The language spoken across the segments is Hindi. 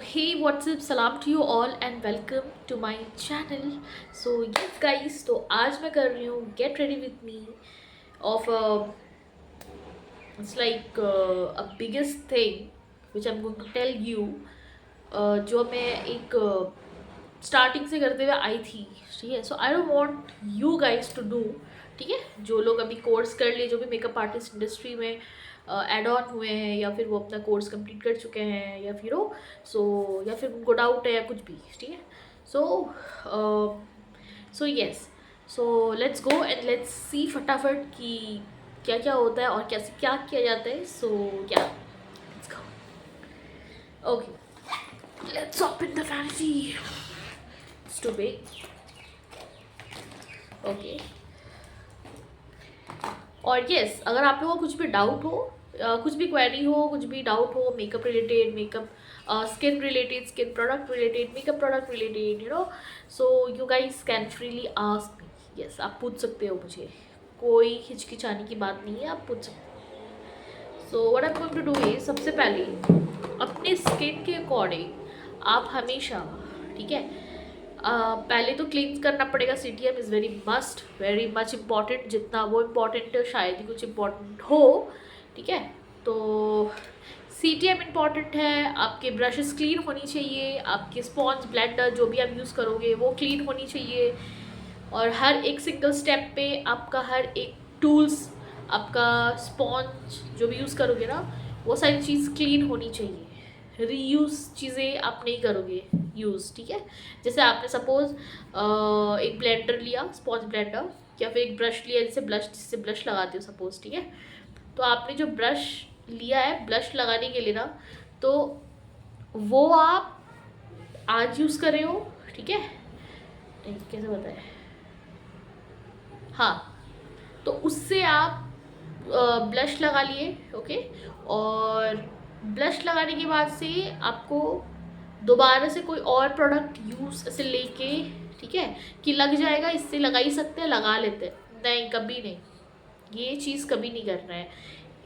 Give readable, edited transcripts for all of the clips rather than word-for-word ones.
Hey, what's up? Salam to you all and welcome to my channel. So yes guys, तो आज मैं कर रही हूँ Get Ready With Me of a it's like a biggest thing which I'm going to tell you, जो मैं एक स्टार्टिंग से करते हुए आई थी, ठीक है. So I don't want you guys to do, ठीक है. जो लोग अभी कोर्स कर लिए, जो भी मेकअप आर्टिस्ट इंडस्ट्री में एड ऑन हुए हैं, या फिर वो अपना कोर्स कंप्लीट कर चुके हैं, या फिर हो या फिर उनको डाउट है या कुछ भी, ठीक है. So so yes, so let's go and let's see फटाफट कि क्या क्या होता है और कैसे क्या किया जाता है. सो या let's go. Okay, let's open the fancy. It's too big. Okay. और यस, अगर आप लोगों को कुछ भी डाउट हो, कुछ भी क्वेरी हो, कुछ भी डाउट हो, makeup related, makeup skin related, skin product related, makeup product related, so you guys can freely ask me. Yes, आप पूछ सकते हो मुझे, कोई हिचकिचाने की बात नहीं है, आप पूछ सकते हो. So what I am going to do is, सबसे पहले अपने स्किन के अकॉर्डिंग आप हमेशा, ठीक है, पहले तो क्लीन करना पड़ेगा. CTM is very must, very much important. जितना वो इम्पॉर्टेंट है शायद ही कुछ इम्पॉर्टेंट हो, ठीक है. तो CTM इम्पॉर्टेंट है. आपके ब्रशेस क्लीन होनी चाहिए, आपके स्पॉन्ज, ब्लेंडर जो भी आप यूज़ करोगे वो क्लीन होनी चाहिए. और हर एक सिंगल स्टेप पे आपका हर एक टूल्स, आपका स्पॉन्ज जो भी यूज़ करोगे ना, वो सारी चीज़ क्लीन होनी चाहिए. रीयूज़ चीज़ें आप नहीं करोगे यूज़, ठीक है. जैसे आपने सपोज़ एक ब्लेंडर लिया, स्पॉन्ज ब्लेंडर, या फिर एक ब्रश लिया, जिससे ब्लश लगाते हो सपोज़, ठीक है. तो आपने जो ब्रश लिया है ब्लश लगाने के लिए ना, तो वो आप आज यूज़ कर रहे हो, ठीक है. नहीं, कैसे बताएं. हाँ, तो उससे आप ब्लश लगा लिए, ओके. और ब्लश लगाने के बाद से आपको दोबारा से कोई और प्रोडक्ट यूज़ ऐसे लेके, ठीक है, कि लग जाएगा, इससे लगा ही सकते हैं, लगा लेते हैं, नहीं, कभी नहीं. ये चीज़ कभी नहीं करना है.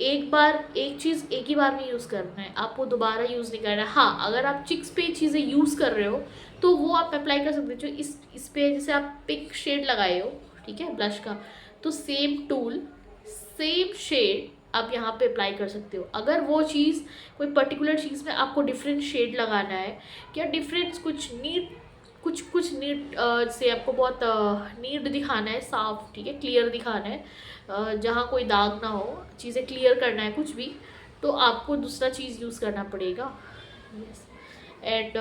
एक बार एक चीज़ एक ही बार में यूज़ करना है, आपको दोबारा यूज़ नहीं करना है. हाँ, अगर आप चिक्स पे चीज़ें यूज़ कर रहे हो तो वो आप अप्लाई कर सकते हो. जो इस पे जैसे आप पिंक शेड लगाए हो, ठीक है, ब्लश का, तो सेम टूल, सेम शेड आप यहाँ पे अप्लाई कर सकते हो. अगर वो चीज़, कोई पर्टिकुलर चीज़ में आपको डिफरेंट शेड लगाना है, या डिफरेंट कुछ नीट से आपको बहुत नीट दिखाना है, साफ, ठीक है, क्लियर दिखाना है, जहाँ कोई दाग ना हो, चीज़ें क्लियर करना है कुछ भी, तो आपको दूसरा चीज़ यूज़ करना पड़ेगा. यस. एंड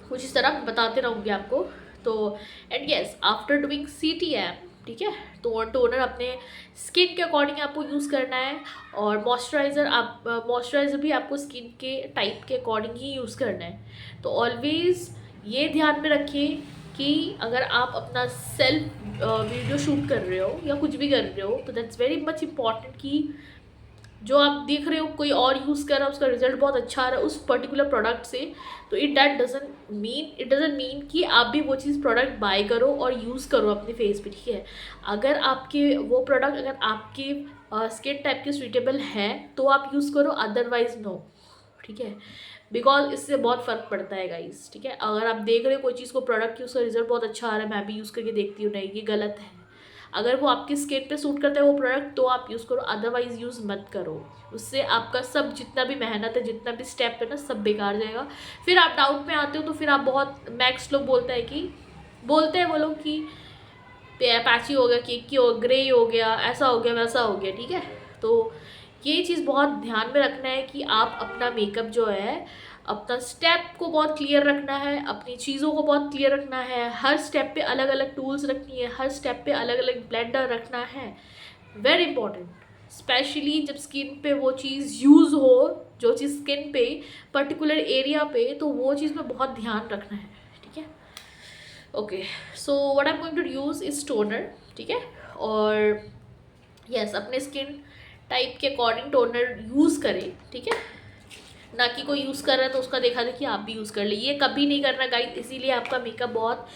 कुछ इस तरह बताते रहूँगी आपको. तो and yes, after doing CTM, ठीक है, तो टोनर अपने स्किन के अकॉर्डिंग आपको यूज़ करना है. और मॉइस्चराइज़र भी आपको स्किन के टाइप के अकॉर्डिंग ही यूज़ करना है. तो ऑलवेज़ ये ध्यान में रखिए कि अगर आप अपना सेल्फ वीडियो शूट कर रहे हो या कुछ भी कर रहे हो, तो दैट्स वेरी मच इम्पॉर्टेंट कि जो आप देख रहे हो कोई और यूज़ कर रहा है, उसका रिजल्ट बहुत अच्छा आ रहा है उस पर्टिकुलर प्रोडक्ट से, तो इट डजंट मीन कि आप भी वो चीज़ प्रोडक्ट बाय करो और यूज़ करो अपने फेस पे, ठीक है. अगर आपके वो प्रोडक्ट, अगर आपके स्किन टाइप के सूटेबल है तो आप यूज़ करो, अदरवाइज नो, ठीक है. बिकॉज इससे बहुत फ़र्क पड़ता है गाइस, ठीक है. अगर आप देख रहे हो कोई चीज़ को प्रोडक्ट की, उसका रिजल्ट बहुत अच्छा आ रहा है, मैं भी यूज़ करके देखती हूँ, नहीं, ये गलत है. अगर वो आपकी स्किन पे सूट करता है वो प्रोडक्ट, तो आप यूज़ करो, अदरवाइज़ यूज़ मत करो. उससे आपका सब जितना भी मेहनत है, जितना भी स्टेप है ना, सब बेकार जाएगा. फिर आप डाउट में आते हो, तो फिर आप बहुत मैक्स लोग बोलते हैं वो लोग कि पैची हो गया, केक की हो, ग्रे हो गया, ऐसा हो गया, वैसा हो गया, ठीक है. तो ये चीज़ बहुत ध्यान में रखना है कि आप अपना मेकअप जो है, अपना स्टेप को बहुत क्लियर रखना है, अपनी चीज़ों को बहुत क्लियर रखना है. हर स्टेप पे अलग अलग टूल्स रखनी है, हर स्टेप पे अलग अलग ब्लेंडर रखना है. वेरी इंपॉर्टेंट, स्पेशली जब स्किन पे वो चीज़ यूज़ हो, जो चीज़ स्किन पे पर्टिकुलर एरिया पे, तो वो चीज़ में बहुत ध्यान रखना है, ठीक है. Okay, so what I am going to use is toner, ठीक है. और यस, अपने स्किन टाइप के अकॉर्डिंग टोनर यूज़ करें, ठीक है. ना कि कोई यूज़ कर रहा है तो उसका देखा देखिए आप भी यूज़ कर ले, ये कभी नहीं करना गाइस. इसीलिए आपका मेकअप बहुत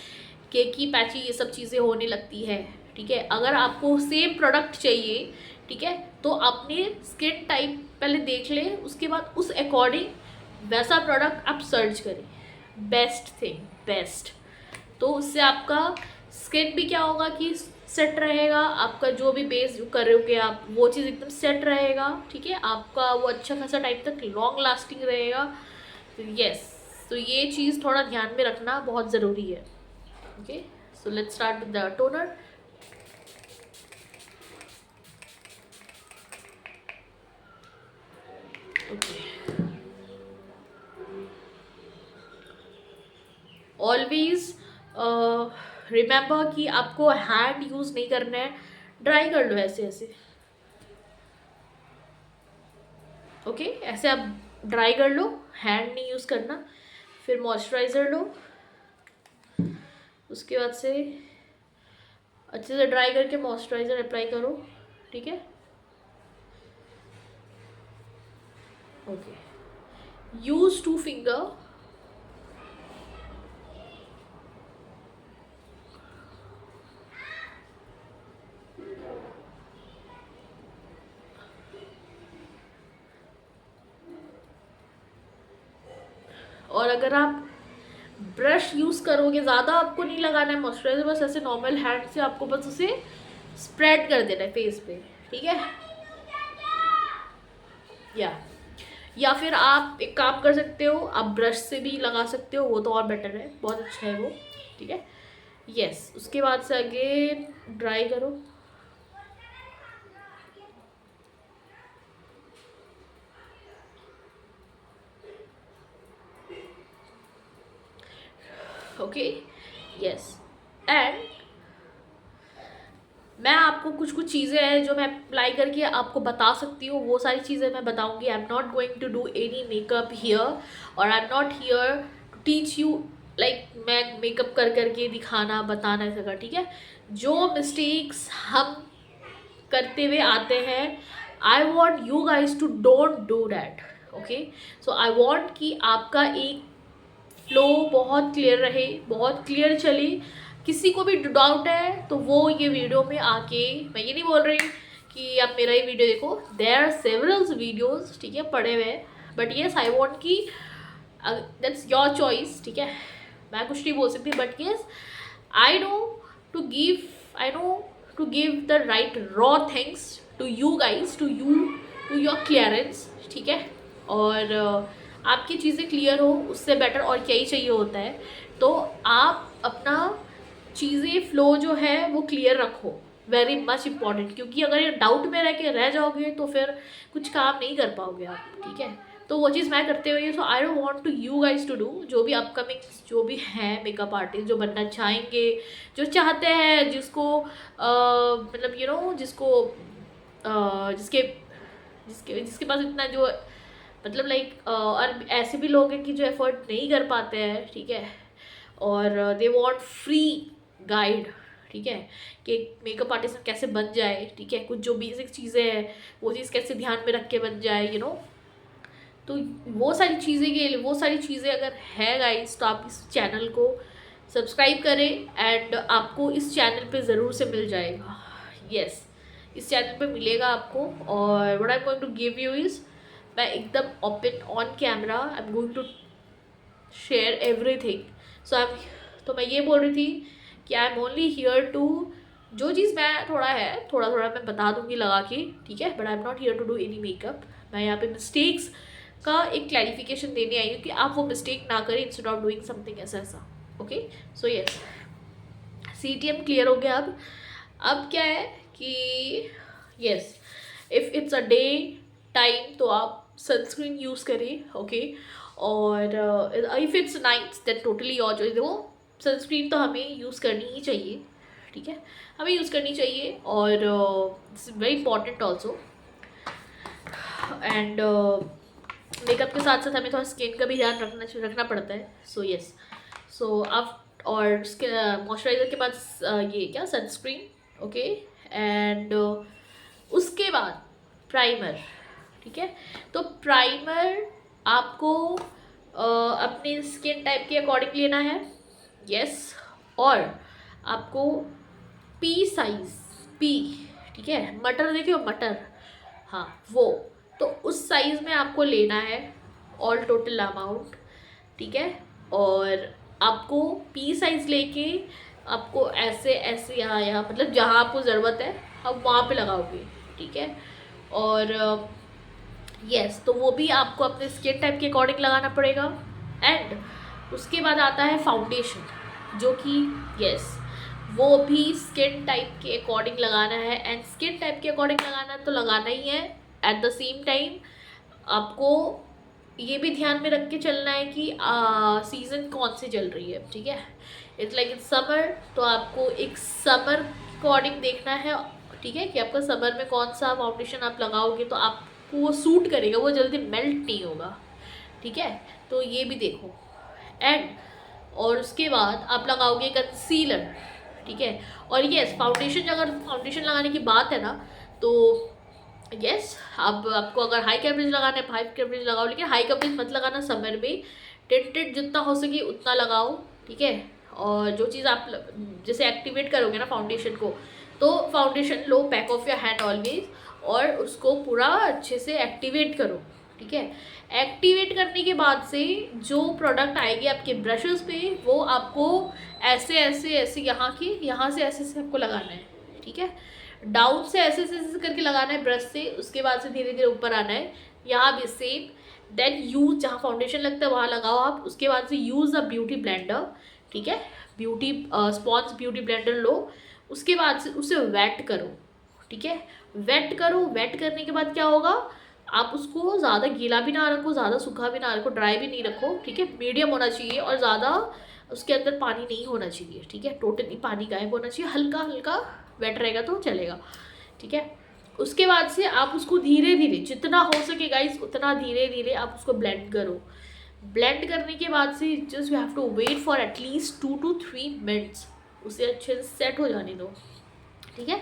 केकी, पैची, ये सब चीज़ें होने लगती है, ठीक है. अगर आपको सेम प्रोडक्ट चाहिए, ठीक है, तो अपने स्किन टाइप पहले देख ले, उसके बाद उस अकॉर्डिंग वैसा प्रोडक्ट आप सर्च करें, बेस्ट थिंग, बेस्ट। तो उससे आपका स्किन भी क्या होगा कि सेट रहेगा, आपका जो भी बेस करोगे आप वो चीज़ एकदम सेट रहेगा, ठीक है, आपका वो अच्छा खासा टाइम तक लॉन्ग लास्टिंग रहेगा। तो यस, तो ये चीज़ थोड़ा ध्यान में रखना बहुत ज़रूरी है। Okay, so let's start with the toner. Always remember कि आपको हैंड यूज़ नहीं करना है, ड्राई कर लो ऐसे ऐसे। ओके, ऐसे आप ड्राई कर लो, हैंड नहीं यूज़ करना। फिर मॉइस्चराइज़र लो, उसके बाद से अच्छे से ड्राई करके मॉइस्चराइज़र अप्लाई करो, ठीक है। Okay, use 2 finger. और अगर आप ब्रश यूज़ करोगे, ज़्यादा आपको नहीं लगाना है मॉइस्चराइज़र, बस ऐसे नॉर्मल हैंड से आपको बस उसे स्प्रेड कर देना है फेस पे, ठीक है। या फिर आप एक काम कर सकते हो, आप ब्रश से भी लगा सकते हो, वो तो और बेटर है, बहुत अच्छा है वो, ठीक है। यस, उसके बाद से अगेन ड्राई करो। ओके, यस, एंड मैं आपको कुछ कुछ चीज़ें हैं जो मैं अप्लाई करके आपको बता सकती हूँ, वो सारी चीज़ें मैं बताऊँगी। I am not going to do any makeup here, और I am not here to teach you like मैं मेकअप कर करके दिखाना बताना ऐसा, ठीक है। जो मिस्टेक्स हम करते हुए आते हैं, I want you guys to don't do that. Okay, so I want कि आपका एक फ्लो बहुत क्लियर रहे, बहुत क्लियर चले। किसी को भी डाउट है तो वो ये वीडियो में आके, मैं ये नहीं बोल रही कि आप मेरा ही वीडियो देखो, देयर आर सेवरल्स वीडियोस, ठीक है, पड़े हुए, बट येस आई वांट कि दैट्स योर चॉइस, ठीक है, मैं कुछ नहीं बोल सकती, but yes I know to give, I know to give the right raw things to you guys, to your clearance, ठीक है। और आपकी चीज़ें क्लियर हो, उससे बेटर और क्या ही चाहिए होता है। तो आप अपना चीज़ें फ्लो जो है वो क्लियर रखो, वेरी मच इम्पॉर्टेंट, क्योंकि अगर ये डाउट में रह के रह जाओगे तो फिर कुछ काम नहीं कर पाओगे आप, ठीक है। तो वो चीज़ मैं करते हुए, so I don't want to you guys to do, जो भी अपकमिंग जो भी हैं मेकअप आर्टिस्ट जो बनना चाहेंगे, जो चाहते हैं, जिसको मतलब यू नो जिसको जिसके जिसके जिसके पास इतना जो मतलब लाइक, और ऐसे भी लोग हैं कि जो एफर्ट नहीं कर पाते हैं, ठीक है, और दे वांट फ्री गाइड, ठीक है, कि मेकअप आर्टिस्ट कैसे बन जाए, ठीक है, कुछ जो बेसिक चीज़ें हैं वो चीज़ कैसे ध्यान में रख के बन जाए, यू नो। तो वो सारी चीज़ें के लिए, वो सारी चीज़ें अगर है गाइस, तो आप इस चैनल को सब्सक्राइब करें, एंड आपको इस चैनल पे ज़रूर से मिल जाएगा। यस, इस चैनल पे मिलेगा आपको। और what I am going to give you is, मैं एकदम open on camera I am going to share everything. So I am, तो मैं ये बोल रही थी कि I am only here to, जो चीज़ मैं थोड़ा थोड़ा मैं बता दूंगी लगा के, ठीक है, but I am not here to do any makeup. मैं यहाँ पे मिस्टेक्स का एक क्लैरिफिकेशन देने आई हूँ कि आप वो मिस्टेक ना करें इंस्टेड ऑफ डूइंग समथिंग ऐसा ऐसा। Okay, so yes, CTM clear हो गया। अब क्या है कि yes, if it's a day time तो आप सनस्क्रीन यूज़ करें, ओके। और if it's nights that totally और जो देखो, सनस्क्रीन तो हमें यूज़ करनी ही चाहिए, ठीक है, हमें यूज़ करनी चाहिए, और it's very important also. And makeup के साथ साथ हमें थोड़ा स्किन का भी ध्यान रखना पड़ता है। सो यस, सो आप और मॉइस्चराइज़र के बाद ये क्या सनस्क्रीन, ओके, एंड उसके बाद प्राइमर, ठीक है। तो प्राइमर आपको अपने स्किन टाइप के अकॉर्डिंग लेना है, यस, और आपको पी साइज, पी, ठीक है, मटर देखिए मटर, हाँ वो, तो उस साइज़ में आपको लेना है। ऑल टोटल अमाउंट, ठीक है। और आपको पी साइज लेके आपको ऐसे ऐसे यहाँ यहाँ मतलब जहाँ आपको ज़रूरत है आप वहाँ पे लगाओगे, ठीक है। और यस तो वो भी आपको अपने स्किन टाइप के अकॉर्डिंग लगाना पड़ेगा। एंड उसके बाद आता है फाउंडेशन, जो कि यस वो भी स्किन टाइप के अकॉर्डिंग लगाना है। एंड स्किन टाइप के अकॉर्डिंग लगाना तो लगाना ही है। एट द सेम टाइम आपको ये भी ध्यान में रख के चलना है कि सीज़न कौन सी चल रही है, ठीक है। इट्स लाइक इट्स समर, तो आपको एक समर अकॉर्डिंग देखना है, ठीक है, कि आपका समर में कौन सा फाउंडेशन आप लगाओगे तो आपको वो सूट करेगा, वो जल्दी मेल्ट नहीं होगा, ठीक है। तो ये भी देखो। एंड और उसके बाद आप लगाओगे कंसीलर, ठीक है। और यस फाउंडेशन, अगर फाउंडेशन लगाने की बात है ना तो यस अब आपको अगर हाई कवरेज लगाना है हाई कवरेज लगाओ, लेकिन हाई कवरेज मत लगाना समर में। टिंटेड जितना हो सके उतना लगाओ, ठीक है। और जो चीज़ आप जैसे एक्टिवेट करोगे ना फाउंडेशन को, तो foundation low, back of your hand always, और उसको पूरा अच्छे से एक्टिवेट करो, ठीक है। एक्टिवेट करने के बाद से जो प्रोडक्ट आएगी आपके ब्रशेस पे वो आपको ऐसे ऐसे ऐसे यहाँ से ऐसे ऐसे आपको लगाना है, ठीक है। डाउन से ऐसे ऐसे करके लगाना है ब्रश से, उसके बाद से धीरे धीरे ऊपर आना है, यहाँ भी सेम। देन यूज जहाँ फाउंडेशन लगता है वहाँ लगाओ आप, उसके बाद से यूज़ अ ब्यूटी ब्लेंडर, ठीक है। ब्यूटी स्पॉन्ज ब्यूटी ब्लेंडर लो, उसके बाद से उसे वेट करो, ठीक है। वेट करो, वेट करने के बाद क्या होगा, आप उसको ज़्यादा गीला भी ना रखो, ज़्यादा सूखा भी ना रखो, ड्राई भी नहीं रखो, ठीक है। मीडियम होना चाहिए और ज़्यादा उसके अंदर पानी नहीं होना चाहिए, ठीक है। टोटली पानी गायब होना चाहिए, हल्का हल्का वेट रहेगा तो चलेगा, ठीक है। उसके बाद से आप उसको धीरे धीरे जितना हो सके गाइस उतना धीरे धीरे आप उसको ब्लेंड करो। ब्लेंड करने के बाद से just you have to wait for at least 2 to 3 minutes, उसे अच्छे से सेट हो जाने दो, ठीक है।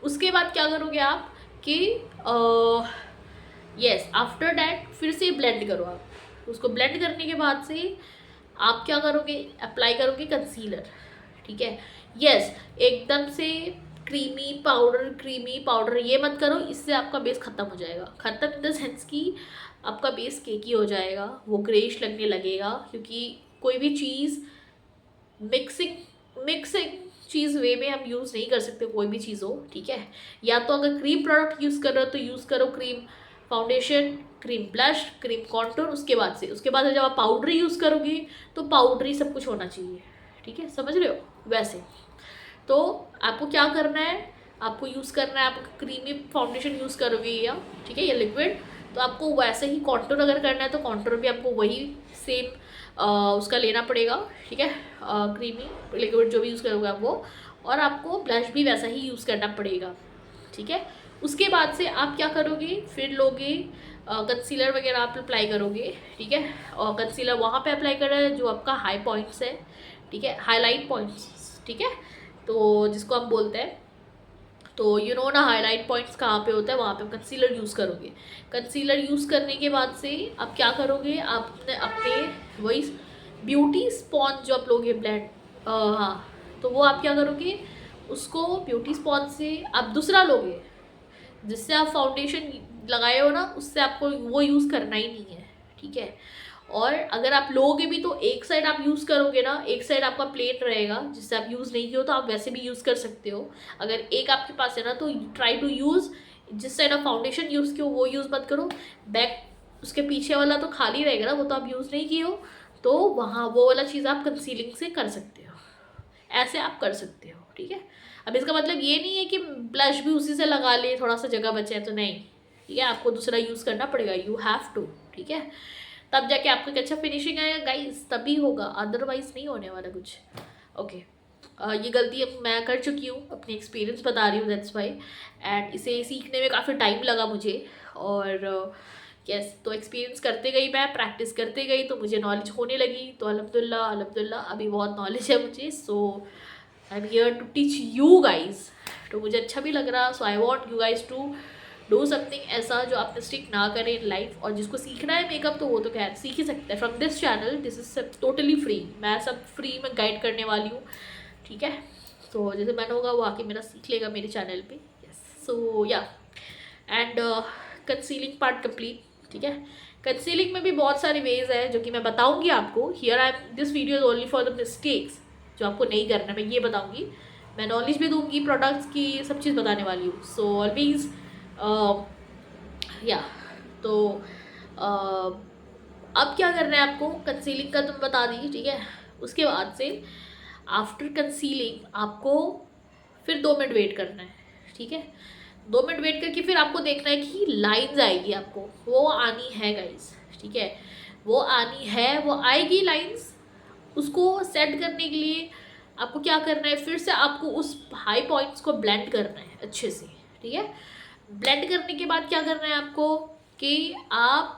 उसके बाद क्या करोगे आप कि यस आफ्टर डैट फिर से ब्लेंड करो आप उसको। ब्लेंड करने के बाद से आप क्या करोगे, अप्लाई करोगे कंसीलर, ठीक है। यस एकदम से क्रीमी पाउडर ये मत करो, इससे आपका बेस ख़त्म हो जाएगा। ख़त्म इन द सेंस कि आपका बेस केकी हो जाएगा, वो ग्रेश लगने लगेगा, क्योंकि कोई भी चीज़ मिक्सिंग चीज़ वे में हम यूज़ नहीं कर सकते, कोई भी चीज़ हो, ठीक है। या तो अगर क्रीम प्रोडक्ट यूज़ कर रहे हो तो यूज़ करो cream foundation, cream blush, cream contour. उसके बाद जब आप पाउडर यूज़ करोगे तो पाउडरी सब कुछ होना चाहिए, ठीक है, समझ रहे हो। वैसे तो आपको क्या करना है, आपको यूज़ करना है, आपको क्रीमी फाउंडेशन यूज़ करोगे या ठीक है या लिक्विड, तो आपको वैसे ही कॉन्टूर अगर करना है तो कॉन्टूर भी आपको वही सेम उसका लेना पड़ेगा, ठीक है। क्रीमी लिक्विड जो भी यूज़ करोगे आप वो, और आपको ब्लश भी वैसा ही यूज़ करना पड़ेगा, ठीक है। उसके बाद से आप क्या करोगे, फिर लोगे कंसीलर वगैरह आप अप्लाई करोगे, ठीक है। और कंसीलर वहाँ पे अप्लाई कर रहा है जो आपका हाई पॉइंट्स है, ठीक है, हाईलाइट पॉइंट्स, ठीक है, तो जिसको हम बोलते हैं, तो यू नो ना हाईलाइट पॉइंट्स कहाँ पे होता है, वहाँ पे आप कंसीलर यूज़ करोगे। कंसीलर यूज़ करने के बाद से आप क्या करोगे, आपने अपने वही ब्यूटी स्पॉन्ज जो आप लोगे ब्लेंड, हाँ, तो वो आप क्या करोगे, उसको ब्यूटी स्पॉन्ज से आप दूसरा लोगे, जिससे आप फाउंडेशन लगाए हो ना उससे आपको वो यूज़ करना ही नहीं है, ठीक है। और अगर आप लोगे भी तो एक साइड आप यूज़ करोगे ना, एक साइड आपका प्लेन रहेगा जिससे आप यूज़ नहीं किया हो, तो आप वैसे भी यूज़ कर सकते हो। अगर एक आपके पास है ना तो ट्राई टू यूज़ जिस साइड आप फाउंडेशन यूज़ किए हो वो यूज़ मत करो, बैक उसके पीछे वाला तो खाली रहेगा ना, वो तो आप यूज़ नहीं किए हो, तो वहाँ वो वाला चीज़ आप कंसीलिंग से कर सकते हो, ऐसे आप कर सकते हो, ठीक है। अब इसका मतलब ये नहीं है कि ब्लश भी उसी से लगा ले, थोड़ा सा जगह बचे है तो नहीं, ठीक है, आपको दूसरा यूज़ करना पड़ेगा, यू हैव टू, ठीक है। तब जाके आपको एक अच्छा फिनिशिंग आएगा गाइस, तभी होगा, अदरवाइज नहीं होने वाला कुछ, ओके। ये गलती अब मैं कर चुकी हूँ, अपनी एक्सपीरियंस बता रही हूँ, दैट्स वाई। एंड इसे सीखने में काफ़ी टाइम लगा मुझे, और यस तो एक्सपीरियंस करते गई, मैं प्रैक्टिस करते गई तो मुझे नॉलेज होने लगी, तो अल्हम्दुलिल्लाह अभी बहुत नॉलेज है मुझे। So I am here to teach you guys, तो मुझे अच्छा भी लग रहा, so I want you guys to do something ऐसा जो आप मिस्टेक ना करें इन लाइफ। और जिसको सीखना है मेकअप तो वो तो खैर सीख ही सकता है from this channel, this is सब टोटली फ्री, मैं सब फ्री में गाइड करने वाली हूँ, ठीक है। तो जैसे मन होगा वो आके मेरा सीख लेगा मेरे चैनल पे, यस। सो या एंड कंसीलिंग पार्ट कंप्लीट, ठीक है। कंसीलिंग में भी बहुत सारे वेज है जो कि मैं बताऊंगी आपको. Here I am, this video is only for the mistakes जो आपको नहीं करना, मैं ये बताऊंगी. मैं नॉलेज भी दूंगी प्रोडक्ट्स की, सब चीज़ बताने वाली हूँ. सो ऑलवेज या तो अब क्या करना है आपको, कंसीलिंग का तुम बता दी, ठीक है. उसके बाद से आफ्टर कंसीलिंग आपको फिर 2 मिनट वेट करना है, ठीक है. 2 मिनट वेट करके फिर आपको देखना है कि लाइंस आएगी, आपको वो आनी है गाइस, ठीक है. वो आनी है, वो आएगी लाइंस. उसको सेट करने के लिए आपको क्या करना है, फिर से आपको उस हाई पॉइंट्स को ब्लेंड करना है अच्छे से, ठीक है. ब्लेंड करने के बाद क्या करना है आपको कि आप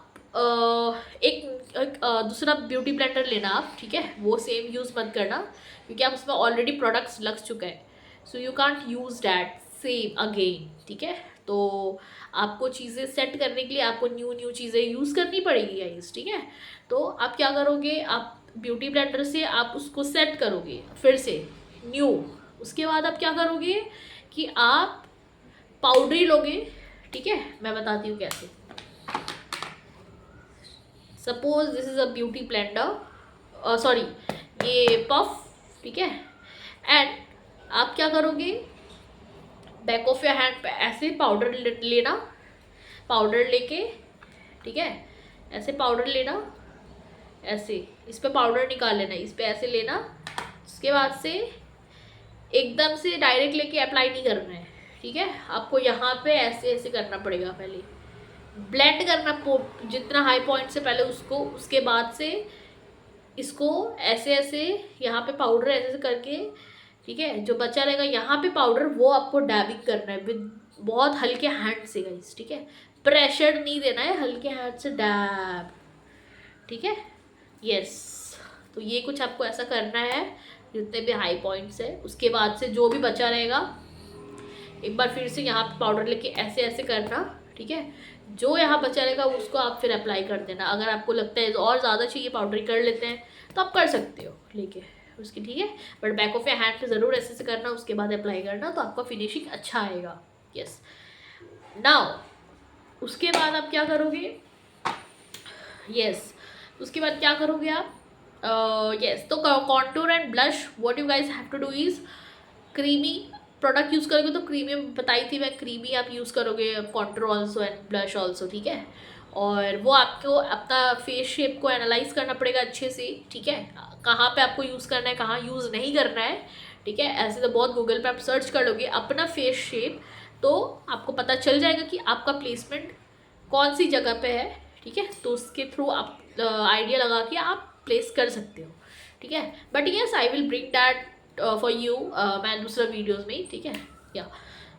दूसरा ब्यूटी ब्लेंडर लेना आप, ठीक है. वो सेम यूज़ मत करना क्योंकि आप उसमें ऑलरेडी प्रोडक्ट्स लग चुका है. So you can't use that same again, ठीक है. तो आपको चीज़ें सेट करने के लिए आपको न्यू चीज़ें यूज़ करनी पड़ेगी गाइस, ठीक है. तो आप क्या करोगे, आप ब्यूटी ब्लेंडर से आप उसको सेट करोगे फिर से न्यू. उसके बाद आप क्या करोगे कि आप पाउडरी लोगे, ठीक है. मैं बताती हूँ कैसे. Suppose this is a beauty blender, sorry ये पफ, ठीक है. एंड आप क्या करोगे, बैक ऑफ योर हैंड पे ऐसे पाउडर लेना, पाउडर लेके, ठीक है, ऐसे पाउडर लेना, ऐसे इस पे पाउडर निकाल लेना, इस पे ऐसे लेना. उसके बाद से एकदम से डायरेक्ट लेके अप्लाई नहीं करना है, ठीक है. आपको यहाँ पे ऐसे ऐसे करना पड़ेगा, पहले ब्लेंड करना जितना हाई पॉइंट से पहले उसको, उसके बाद से इसको ऐसे ऐसे यहाँ पे पाउडर ऐसे ऐसे करके, ठीक है. जो बचा रहेगा यहाँ पे पाउडर वो आपको डैबिंग करना है विद बहुत हल्के हैंड से गाइस, ठीक है. प्रेशर नहीं देना है, हल्के हैंड से डैब, ठीक है. यस. तो ये कुछ आपको ऐसा करना है जितने भी हाई पॉइंट्स है. उसके बाद से जो भी बचा रहेगा एक बार फिर से यहाँ पे पाउडर लेके ऐसे ऐसे करना, ठीक है. जो यहाँ बचा रहेगा उसको आप फिर अप्लाई कर देना. अगर आपको लगता है और ज़्यादा चाहिए पाउडर कर लेते हैं तो आप कर सकते हो लेके उसकी, ठीक है. But back of A hand पे ज़रूर ऐसे से करना, उसके बाद अप्लाई करना, तो आपका फिनिशिंग अच्छा आएगा. यस. नाउ उसके बाद आप क्या करोगे, यस उसके बाद क्या करोगे आप, यस. तो contour and blush what you guys have to do is creamy product use करोगे तो क्रीमी बताई थी मैं, क्रीमी आप यूज़ करोगे contour also and blush also, ठीक है. और वो आपको अपना फेस शेप को एनालाइज करना पड़ेगा अच्छे से, ठीक है. कहाँ पे आपको यूज़ करना है, कहाँ यूज़ नहीं करना है, ठीक है. ऐसे तो बहुत गूगल पे आप सर्च कर लोगे अपना फेस शेप तो आपको पता चल जाएगा कि आपका प्लेसमेंट कौन सी जगह पे है, ठीक है. तो उसके थ्रू आप आइडिया लगा के आप प्लेस कर सकते हो, ठीक है. But yes I will bring that for you मैं दूसरा वीडियोज़ में, ठीक है. या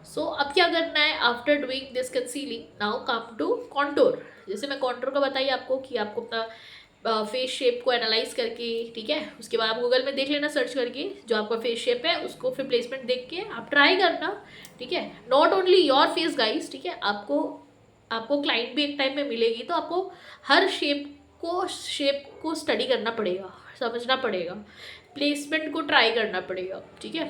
सो अब क्या करना है, after doing this concealing now come to contour. जैसे मैं कॉन्टूर का बताइए आपको कि आपको अपना फेस शेप को एनालाइज करके, ठीक है. उसके बाद आप गूगल में देख लेना सर्च करके जो आपका फेस शेप है उसको फिर प्लेसमेंट देख के आप ट्राई करना, ठीक है. Not only your face guys, ठीक है. आपको क्लाइंट भी एक टाइम में मिलेगी तो आपको हर शेप को स्टडी करना पड़ेगा, समझना पड़ेगा, प्लेसमेंट को ट्राई करना पड़ेगा, ठीक है.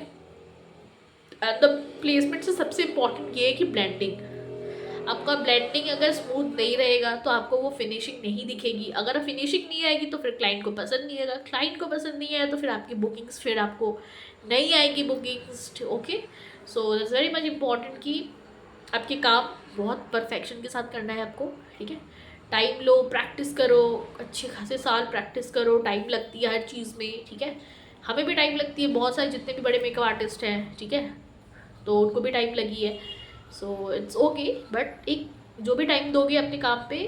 द प्लेसमेंट से सबसे इम्पॉर्टेंट ये है कि ब्लेंडिंग. आपका ब्लेंडिंग अगर स्मूथ नहीं रहेगा तो आपको वो फिनिशिंग नहीं दिखेगी. अगर फिनिशिंग नहीं आएगी तो फिर क्लाइंट को पसंद नहीं आएगा, क्लाइंट को पसंद नहीं आया तो फिर आपकी बुकिंग्स फिर आपको नहीं आएगी bookings, okay. So it's very much important कि आपके काम बहुत परफेक्शन के साथ करना है आपको, ठीक है. टाइम लो, प्रैक्टिस करो, अच्छे खासे साल प्रैक्टिस करो. टाइम लगती है हर चीज़ में, ठीक है. हमें भी टाइम लगती है, बहुत सारे जितने भी बड़े मेकअप आर्टिस्ट हैं, ठीक है, तो उनको भी टाइम लगी है. So it's okay. बट एक जो भी टाइम दोगे अपने काम पे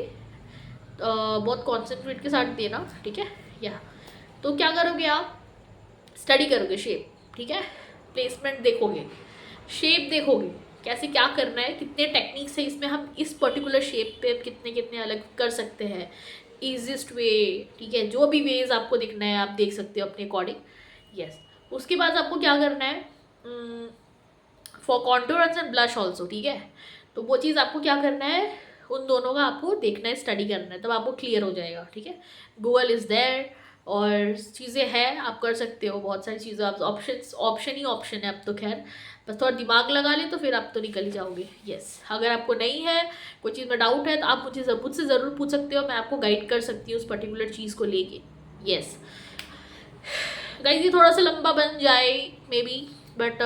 बहुत कॉन्सेंट्रेट के साथ देना, ठीक है. या तो क्या करोगे आप, स्टडी करोगे शेप, ठीक है. प्लेसमेंट देखोगे, शेप देखोगे कैसे क्या करना है, कितने टेक्निक्स है इसमें, हम इस पर्टिकुलर शेप पे कितने कितने अलग कर सकते हैं, ईजिएस्ट वे, ठीक है. जो भी वेज आपको दिखना है आप देख सकते हो अपने अकॉर्डिंग. यस. उसके बाद आपको क्या करना है, for contour and blush also, ठीक है. तो वो चीज़ आपको क्या करना है, उन दोनों का आपको देखना है, स्टडी करना है, तब आपको क्लियर हो जाएगा, ठीक है. गूगल इज़ देयर और चीज़ें हैं, आप कर सकते हो बहुत सारी चीज़ें. आप ऑप्शन ही ऑप्शन है अब तो खैर. बस थोड़ा दिमाग लगा ले तो फिर आप तो निकल ही जाओगे। यस, अगर आपको नहीं है कोई चीज़ में डाउट है तो आप मुझसे ज़रूर पूछ सकते हो, मैं आपको गाइड कर सकती हूँ उस पर्टिकुलर चीज़ को लेके। यस गाइस, ये थोड़ा सा लंबा बन जाए मे बी, बट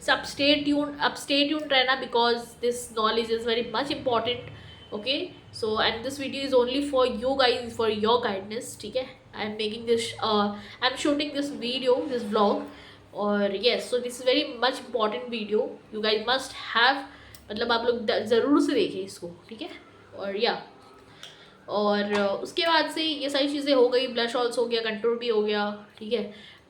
सब स्टे ट्यून्ड रहना, because this knowledge is very much important. Okay, so and this video is only for you guys, for your guidance, ठीक है। I am shooting this video, this vlog, और yes, so this is very much important video, you guys must have, मतलब आप लोग ज़रूर से देखें इसको, ठीक है। और या और उसके बाद से ये सारी चीज़ें हो गई, ब्लश ऑल्स हो गया, कंटूर भी हो गया, ठीक है।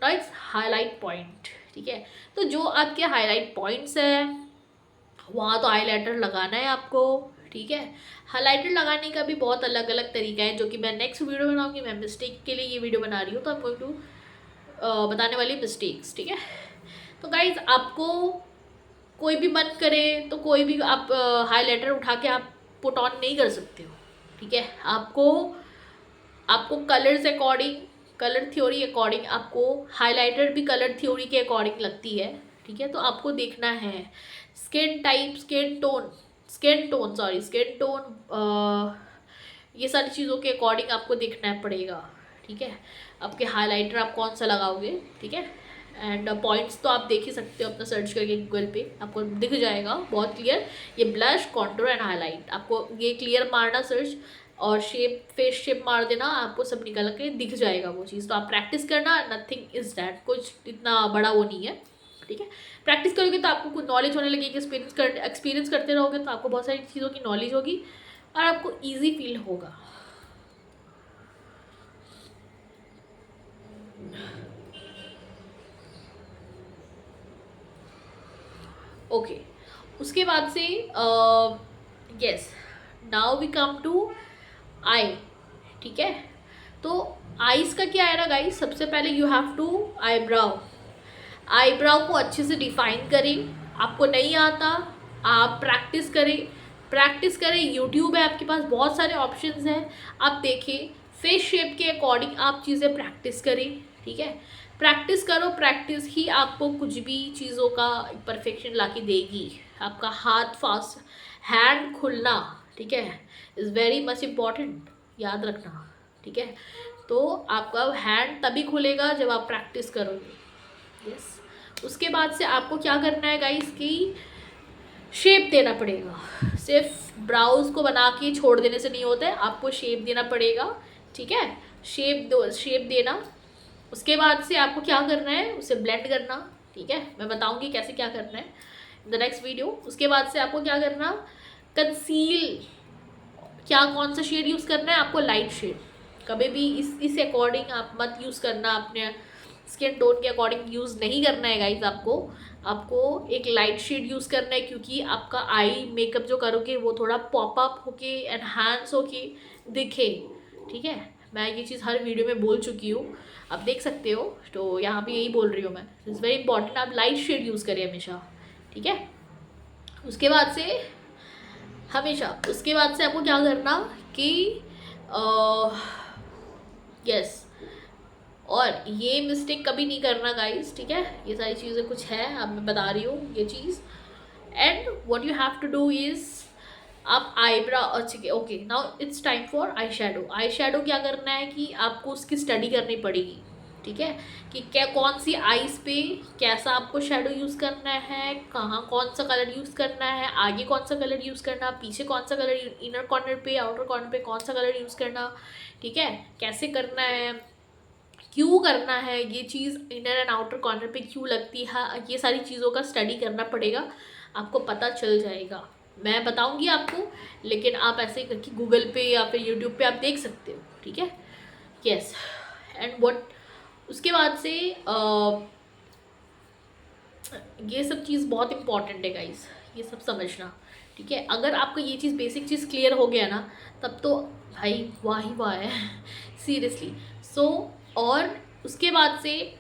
नाइस, हाईलाइट पॉइंट, ठीक है। तो जो आपके हाईलाइट पॉइंट्स हैं वहाँ तो हाईलाइटर लगाना है आपको, ठीक है। हाईलाइटर लगाने का भी बहुत अलग अलग तरीका है, जो कि मैं नेक्स्ट वीडियो बनाऊंगी। मैं मिस्टेक के लिए ये वीडियो बना रही हूँ, तो आपको टू बताने वाली मिस्टेक्स, ठीक है। तो गाइज, आपको कोई भी मन करे तो कोई भी आप हाईलाइटर उठा के आप पुट ऑन नहीं कर सकते हो, ठीक है। आपको colours according, colour theory according आपको हाइलाइटर भी कलर थ्योरी के अकॉर्डिंग लगती है, ठीक है। तो आपको देखना है स्किन टाइप, स्किन टोन, ये सारी चीज़ों के अकॉर्डिंग आपको देखना पड़ेगा, ठीक है। आपके हाइलाइटर आप कौन सा लगाओगे, ठीक है। एंड पॉइंट्स तो आप देख ही सकते हो, अपना सर्च करके गूगल पे आपको दिख जाएगा बहुत क्लियर। ये ब्लश, कॉन्टूर एंड हाईलाइट, आपको ये क्लियर मारना सर्च, और शेप, फेस शेप मार देना, आपको सब निकल के दिख जाएगा वो चीज़। तो आप प्रैक्टिस करना, नथिंग इज़ दैट, कुछ इतना बड़ा वो नहीं है, ठीक है। प्रैक्टिस करोगे तो आपको कुछ नॉलेज होने लगेगी, एक्सपीरियंस करते रहोगे तो आपको बहुत सारी चीज़ों की नॉलेज होगी और आपको ईजी फील होगा। ओके, उसके बाद से yes, now we come to eye, ठीक है। तो आईज का क्या है ना गाइस, सबसे पहले यू हैव टू आईब्राउ को अच्छे से डिफाइन करें। आपको नहीं आता, आप प्रैक्टिस करें, यूट्यूब है आपके पास, बहुत सारे ऑप्शंस हैं, आप देखें, फेस शेप के अकॉर्डिंग आप चीज़ें प्रैक्टिस करें, ठीक है। प्रैक्टिस करो, प्रैक्टिस ही आपको कुछ भी चीज़ों का परफेक्शन ला के देगी। आपका हाथ फास्ट, हैंड खुलना, ठीक है, इज़ वेरी मच इम्पॉर्टेंट, याद रखना, ठीक है। तो आपका हैंड तभी खुलेगा जब आप प्रैक्टिस करोगे। यस, उसके बाद से आपको क्या करना है गाइस की शेप देना पड़ेगा। सिर्फ ब्राउज को बना के छोड़ देने से नहीं होता है, आपको शेप देना पड़ेगा, ठीक है। शेप देना, उसके बाद से आपको क्या करना है, उसे ब्लेंड करना, ठीक है। मैं बताऊंगी कैसे क्या करना है इन द नेक्स्ट वीडियो। उसके बाद से आपको क्या करना, कंसील, क्या कौन सा शेड यूज़ करना है आपको, लाइट शेड। कभी भी इस अकॉर्डिंग आप मत यूज़ करना, अपने स्किन टोन के अकॉर्डिंग यूज़ नहीं करना है गाइज। आपको एक लाइट शेड यूज़ करना है, क्योंकि आपका आई मेकअप जो करोगे वो थोड़ा पॉप अप होके, एनहांस होके दिखे, ठीक है। मैं ये चीज़ हर वीडियो में बोल चुकी हूँ, आप देख सकते हो, तो यहाँ पे यही बोल रही हूँ मैं। इट्स वेरी इंपॉर्टेंट, आप लाइट शेड यूज़ करें हमेशा, ठीक है। उसके बाद से आपको क्या करना कि यस, और ये मिस्टेक कभी नहीं करना गाइस, ठीक है। ये सारी चीज़ें कुछ है, अब मैं बता रही हूँ ये चीज़। And what you have to do is, आप आईब्राउ, अच्छा okay, now it's time for eye shadow क्या करना है कि आपको उसकी स्टडी करनी पड़ेगी, ठीक है, कि क्या कौन सी आईज पे कैसा आपको शेडो यूज़ करना है, कहाँ कौन सा कलर यूज़ करना है, आगे कौन सा कलर यूज़ करना, पीछे कौन सा कलर, इनर कॉर्नर पे, आउटर कॉर्नर पे कौन सा कलर यूज़ करना, ठीक है, कैसे करना है, क्यों करना है, ये चीज़ इनर एंड आउटर कॉर्नर पे क्यों लगती है, ये सारी चीज़ों का स्टडी करना पड़ेगा, आपको पता चल जाएगा। मैं बताऊंगी आपको, लेकिन आप ऐसे ही करके गूगल पे या फिर यूट्यूब पे आप देख सकते हो, ठीक है। यस, एंड व्हाट, उसके बाद से ये सब चीज़ बहुत इंपॉर्टेंट है गाइस, ये सब समझना, ठीक है। अगर आपको ये चीज़, बेसिक चीज़ क्लियर हो गया ना, तब तो भाई वाह ही वाह है सीरियसली। सो और उसके बाद से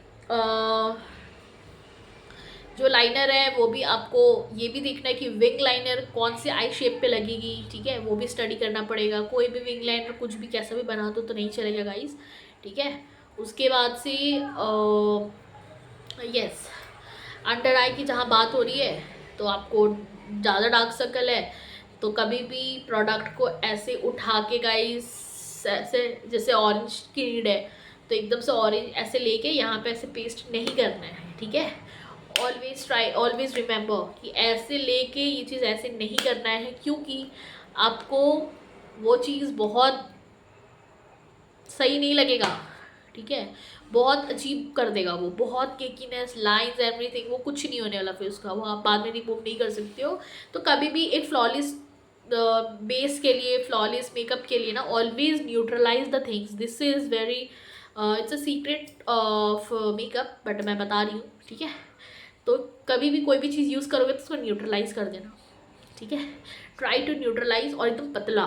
जो लाइनर है वो भी आपको ये भी देखना है कि विंग लाइनर कौन से आई शेप पे लगेगी, ठीक है, वो भी स्टडी करना पड़ेगा। कोई भी विंग लाइनर कुछ भी कैसा भी बना दो तो नहीं चलेगा गाइस, ठीक है। उसके बाद से यस, अंडर आई की जहाँ बात हो रही है, तो आपको ज़्यादा डार्क सर्कल है तो कभी भी प्रोडक्ट को ऐसे उठा के गाइस, ऐसे जैसे ऑरेंज की नीड है तो एकदम से ऑरेंज ऐसे लेके यहाँ पे ऐसे पेस्ट नहीं करना है, ठीक है। ऑलवेज ट्राई, ऑलवेज रिमेंबर कि ऐसे लेके ये चीज़ ऐसे नहीं करना है, क्योंकि आपको वो चीज़ बहुत सही नहीं लगेगा, ठीक है। बहुत अजीब कर देगा वो, बहुत केकीनेस, लाइंस, एवरीथिंग, वो कुछ नहीं होने वाला फिर उसका, वो आप बाद में रिमूव नहीं कर सकते हो। तो कभी भी एक फ्लॉलेस बेस के लिए, फ्लॉलेस मेकअप के लिए ना, always neutralise the things. This is very, it's a secret of makeup, but मैं बता रही हूँ, ठीक है। तो कभी भी कोई भी चीज़ यूज़ करोगे तो उसको न्यूट्रलाइज कर देना, ठीक है। ट्राई टू न्यूट्रलाइज, और एकदम पतला,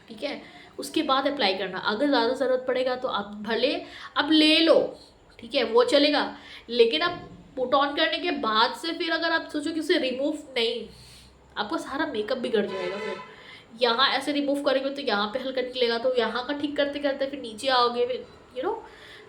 ठीक है। उसके बाद अप्लाई करना। अगर ज़्यादा ज़रूरत पड़ेगा तो आप भले आप ले लो, ठीक है, वो चलेगा, लेकिन आप पुट ऑन करने के बाद से फिर अगर आप सोचो कि उसे रिमूव नहीं, आपको सारा मेकअप बिगड़ जाएगा। फिर यहाँ ऐसे रिमूव करेंगे तो यहाँ पे हल्का निकलेगा, तो यहाँ का ठीक करते करते फिर नीचे आओगे, फिर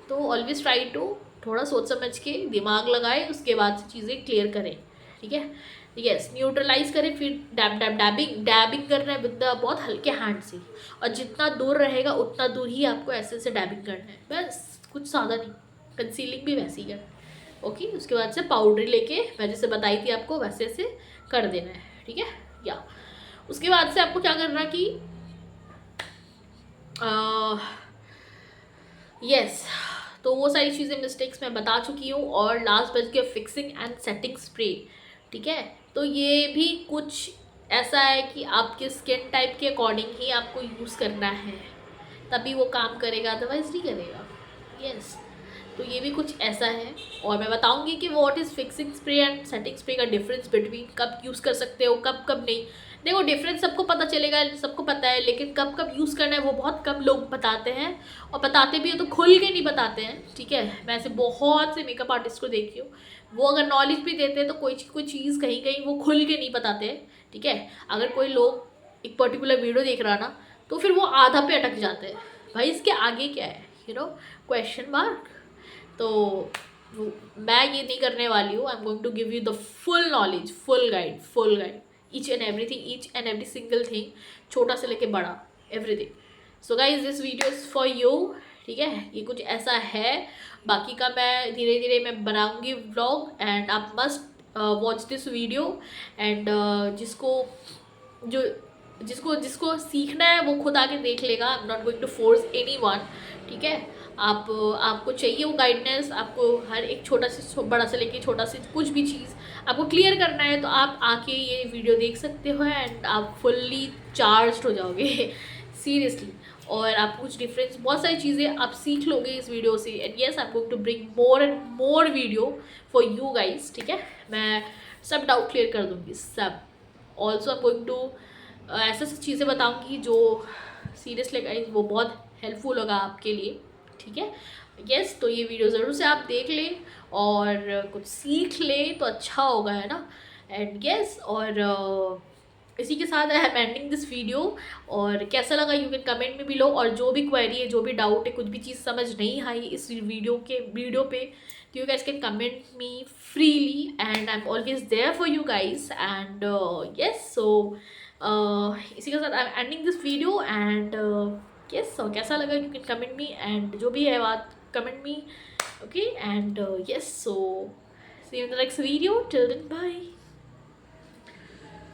तो ऑलवेज ट्राई टू थोड़ा सोच समझ के दिमाग लगाए, उसके बाद से चीज़ें क्लियर करें, ठीक है। यस, न्यूट्रलाइज करें, फिर डैब डैब डैबिंग डैबिंग करना है विद बहुत हल्के हैंड से, और जितना दूर रहेगा उतना दूर ही आपको ऐसे ऐसे डैबिंग करना है, बस कुछ ज़्यादा नहीं। कंसीलिंग भी वैसे ही करना है, ओके। उसके बाद से पाउडर लेके मैं जैसे बताई थी आपको वैसे ऐसे कर देना है, ठीक है। या उसके बाद से आपको क्या करना कि यस, तो वो सारी चीज़ें मिस्टेक्स मैं बता चुकी हूँ। और लास्ट बच गया फिक्सिंग एंड सेटिंग स्प्रे, ठीक है। तो ये भी कुछ ऐसा है कि आपके स्किन टाइप के अकॉर्डिंग ही आपको यूज़ करना है, तभी वो काम करेगा, अदरवाइज नहीं करेगा। यस, तो ये भी कुछ ऐसा है। और मैं बताऊंगी कि what is fixing spray and setting spray का डिफरेंस बिटवीन, कब यूज़ कर सकते हो, कब कब नहीं। देखो, डिफरेंस सबको पता चलेगा, सबको पता है, लेकिन कब कब यूज़ करना है वो बहुत कम लोग बताते हैं, और बताते भी हो तो खुल के नहीं बताते हैं, ठीक है। मैं ऐसे बहुत से मेकअप आर्टिस्ट को देखी हूँ, वो अगर नॉलेज भी देते हैं तो कोई चीज़ कहीं कहीं वो खुल के नहीं बताते हैं, ठीक है। अगर कोई लोग एक पर्टिकुलर वीडियो देख रहा ना, तो फिर वो आधा पे अटक जाते हैं, भाई इसके आगे क्या है, क्वेश्चन मार्क। तो मैं ये नहीं करने वाली हूँ। I am going to give you the full knowledge, full guide, each and everything, each and every single thing, छोटा से लेके बड़ा, everything. So guys, this video is for you, ठीक है। ये कुछ ऐसा है, बाकी का मैं धीरे धीरे मैं बनाऊंगी व्लॉग, एंड आप must watch this video. And जो जिसको जिसको सीखना है वो खुद आके देख लेगा। I am not going to force anyone, ठीक है। आपको चाहिए वो गाइडनेस, आपको हर एक छोटा से बड़ा से लेके छोटा से कुछ भी चीज़ आपको क्लियर करना है, तो आप आके ये वीडियो देख सकते हो, एंड आप फुल्ली चार्ज्ड हो जाओगे सीरियसली। और आप कुछ डिफरेंस, बहुत सारी चीज़ें आप सीख लोगे इस वीडियो से। And yes, I am going to bring more and more video for you guys, ठीक है। मैं सब डाउट क्लियर कर दूँगी, सब। Also I am going to ऐसे ऐसी चीज़ें बताऊंगी जो सीरियसली गाइस वो बहुत हेल्पफुल होगा आपके लिए, ठीक है। यस, तो ये वीडियो ज़रूर से आप देख लें और कुछ सीख लें तो अच्छा होगा, है ना। एंड यस, और इसी के साथ I am ending this video. और कैसा लगा यू कैन कमेंट में बिलो, और जो भी क्वेरी है, जो भी डाउट है, कुछ भी चीज़ समझ नहीं आई इस वीडियो पे, तो you guys can comment me freely, and I am always there for you guys. And yes, so इसी के साथ I am ending this video. And yes, so कैसा लगा you can comment me, and जो भी है बात comment me, okay. And yes, so see you in the next video, till then bye.